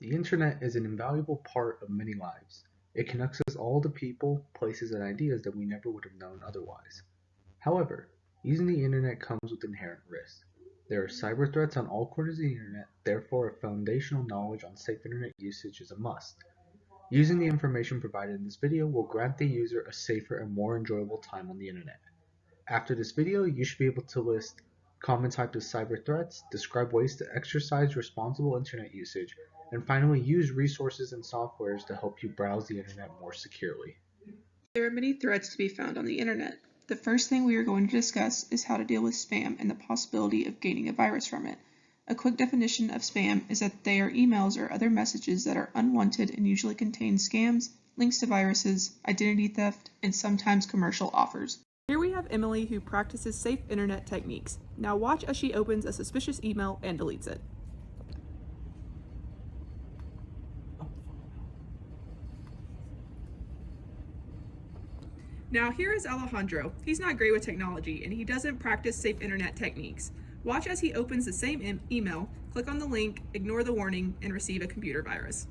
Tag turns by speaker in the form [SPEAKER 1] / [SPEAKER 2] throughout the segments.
[SPEAKER 1] The internet is an invaluable part of many lives. It connects us all to people, places, and ideas that we never would have known otherwise. However, using the internet comes with inherent risks. There are cyber threats on all corners of the internet, therefore a foundational knowledge on safe internet usage is a must. Using the information provided in this video will grant the user a safer and more enjoyable time on the internet. After this video, you should be able to list common types of cyber threats, describe ways to exercise responsible internet usage, and finally use resources and softwares to help you browse the internet more securely.
[SPEAKER 2] There are many threats to be found on the internet. The first thing we are going to discuss is how to deal with spam and the possibility of gaining a virus from it. A quick definition of spam is that they are emails or other messages that are unwanted and usually contain scams, links to viruses, identity theft, and sometimes commercial offers. Here we have Emily, who practices safe internet techniques. Now watch as she opens a suspicious email and deletes it. Now here is Alejandro. He's not great with technology and he doesn't practice safe internet techniques. Watch as he opens the same email, click on the link, ignore the warning, and receive a computer virus.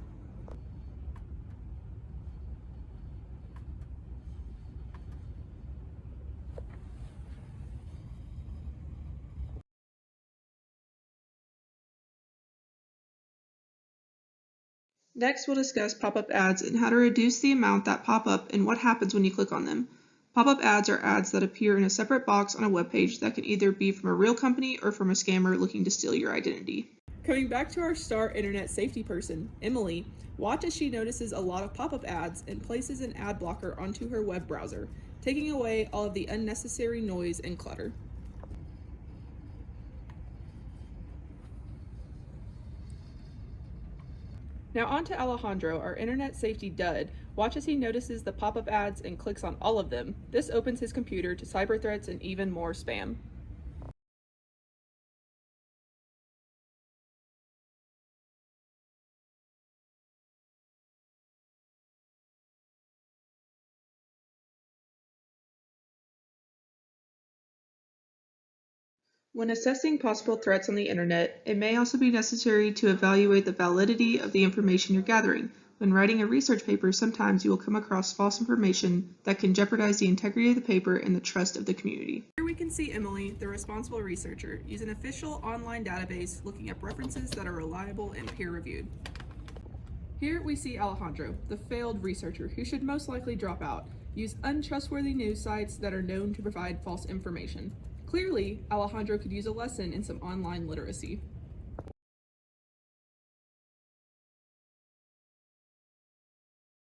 [SPEAKER 2] Next, we'll discuss pop-up ads and how to reduce the amount that pop up and what happens when you click on them. Pop-up ads are ads that appear in a separate box on a web page that can either be from a real company or from a scammer looking to steal your identity. Coming back to our star internet safety person, Emily, watch as she notices a lot of pop-up ads and places an ad blocker onto her web browser, taking away all of the unnecessary noise and clutter. Now on to Alejandro, our internet safety dud. Watch as he notices the pop-up ads and clicks on all of them. This opens his computer to cyber threats and even more spam. When assessing possible threats on the internet, it may also be necessary to evaluate the validity of the information you're gathering. When writing a research paper, sometimes you will come across false information that can jeopardize the integrity of the paper and the trust of the community. Here we can see Emily, the responsible researcher, use an official online database looking up references that are reliable and peer-reviewed. Here we see Alejandro, the failed researcher who should most likely drop out, use untrustworthy news sites that are known to provide false information. Clearly, Alejandro could use a lesson in some online literacy.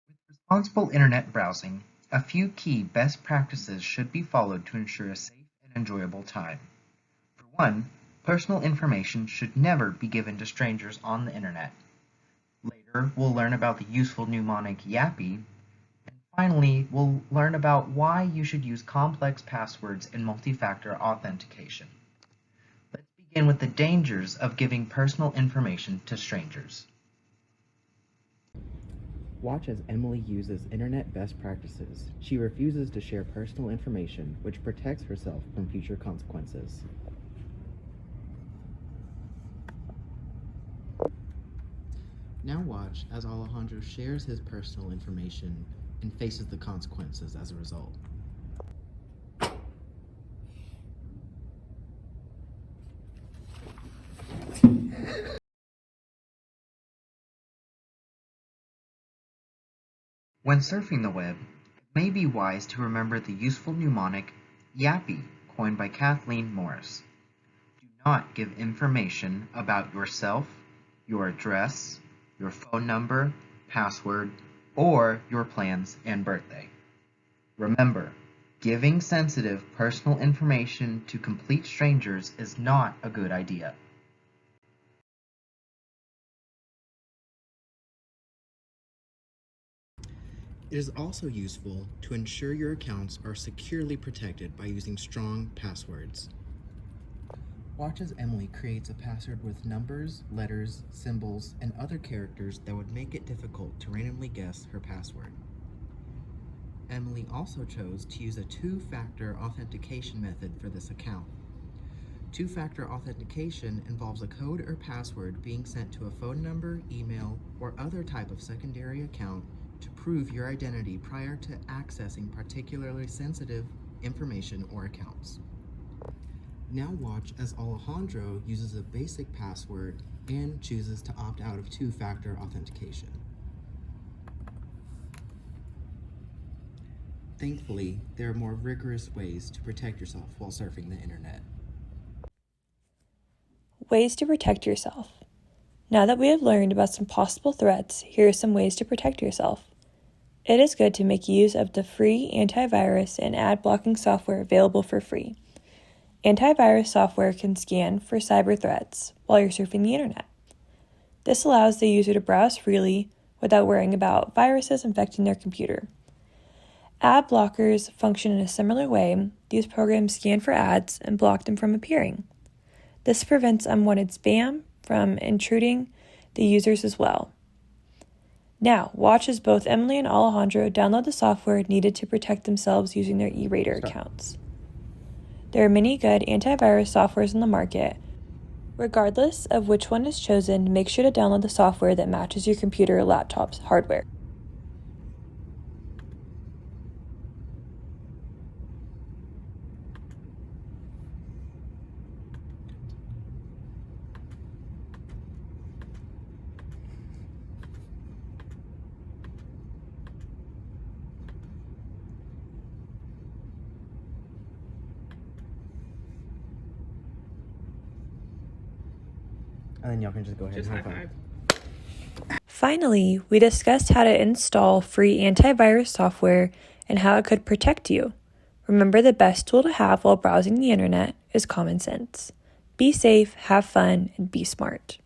[SPEAKER 3] With responsible internet browsing, a few key best practices should be followed to ensure a safe and enjoyable time. For one, personal information should never be given to strangers on the internet. Later, we'll learn about the useful mnemonic Yappy. And finally, we'll learn about why you should use complex passwords and multi-factor authentication. Let's begin with the dangers of giving personal information to strangers.
[SPEAKER 4] Watch as Emily uses internet best practices. She refuses to share personal information, which protects herself from future consequences. Now watch as Alejandro shares his personal information and faces the consequences as a result.
[SPEAKER 3] When surfing the web, it may be wise to remember the useful mnemonic Yappy, coined by Kathleen Morris. Do not give information about yourself, your address, your phone number, password, or your plans and birthday. Remember, giving sensitive personal information to complete strangers is not a good idea.
[SPEAKER 4] It is also useful to ensure your accounts are securely protected by using strong passwords. Watch as Emily creates a password with numbers, letters, symbols, and other characters that would make it difficult to randomly guess her password. Emily also chose to use a two-factor authentication method for this account. Two-factor authentication involves a code or password being sent to a phone number, email, or other type of secondary account to prove your identity prior to accessing particularly sensitive information or accounts. Now watch as Alejandro uses a basic password and chooses to opt out of two-factor authentication. Thankfully, there are more rigorous ways to protect yourself while surfing the internet.
[SPEAKER 5] Ways to protect yourself. Now that we have learned about some possible threats, here are some ways to protect yourself. It is good to make use of the free antivirus and ad blocking software available for free. Antivirus software can scan for cyber threats while you're surfing the internet. This allows the user to browse freely without worrying about viruses infecting their computer. Ad blockers function in a similar way. These programs scan for ads and block them from appearing. This prevents unwanted spam from intruding the users as well. Now, watch as both Emily and Alejandro download the software needed to protect themselves using their e-Raider accounts. There are many good antivirus softwares on the market. Regardless of which one is chosen, make sure to download the software that matches your computer or laptop's hardware.
[SPEAKER 4] And then y'all can just go ahead
[SPEAKER 2] Just
[SPEAKER 4] and
[SPEAKER 2] high
[SPEAKER 4] high five.
[SPEAKER 2] five.
[SPEAKER 5] Finally, we discussed how to install free antivirus software and how it could protect you. Remember, the best tool to have while browsing the internet is common sense. Be safe, have fun, and be smart.